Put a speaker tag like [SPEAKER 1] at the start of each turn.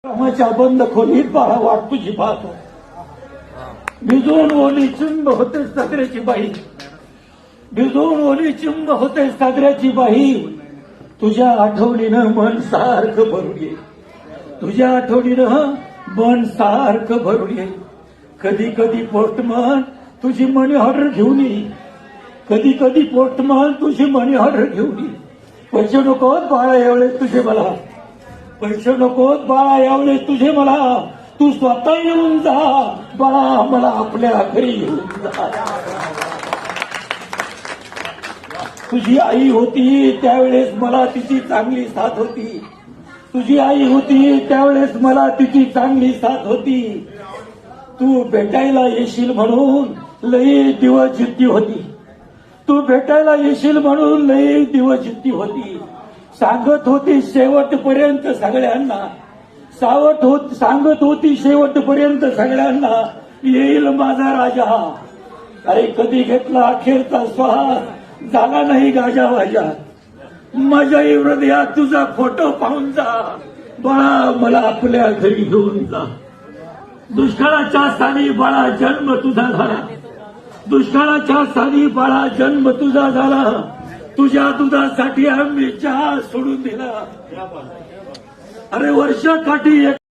[SPEAKER 1] कामाच्या बंद खोलीत बाळा वाट तुझी पाहतो. भिजून ओली चिंब होते सागऱ्याची बाई, भिजून ओली चिंब होते सागऱ्याची बाई. तुझ्या आठवणीनं मन सारखं भरून येईल, तुझ्या आठवणीनं मन सारखं भरून येईल. कधी कधी पोस्टमन तुझी मनी ऑर्डर घेऊन येईल, कधी कधी पोस्टमन तुझी मनी ऑर्डर घेऊन येईल. पैसे नकोत बाळा एवढेच तुझे मला, पैसे नकोत बाळा एवढेच तुझे मला. तू स्वतः येऊन जा बाळा, मला आपल्या घरी येऊन जा. तुझी आई होती त्यावेळेस मला तिची चांगली साथ होती, तुझी आई होती त्यावेळेस मला तिची चांगली साथ होती. तू भेटायला येशील म्हणून लई दिवस जिद्दी होती, तू भेटायला येशील म्हणून लई दिवस जिद्दी होती. सांगत होती शेवटपर्यंत सगळ्यांना, सांगत होती शेवटपर्यंत सगळ्यांना, येईल माझा राजा. अरे कधी घेतला अखेरचा श्वास, झाला नाही गाजा वाजा. माझ्या हृदयात तुझा फोटो पाहून जा बाळा, मला आपल्या घरी घेऊन जा. दुष्काळाच्या साली बाळा जन्म तुझा झाला, दुष्काळाच्या साली बाळा जन्म तुझा झाला. तुझ्या दुधासाठी आम्ही चहा सोडून दिला. अरे वर्षाकाठी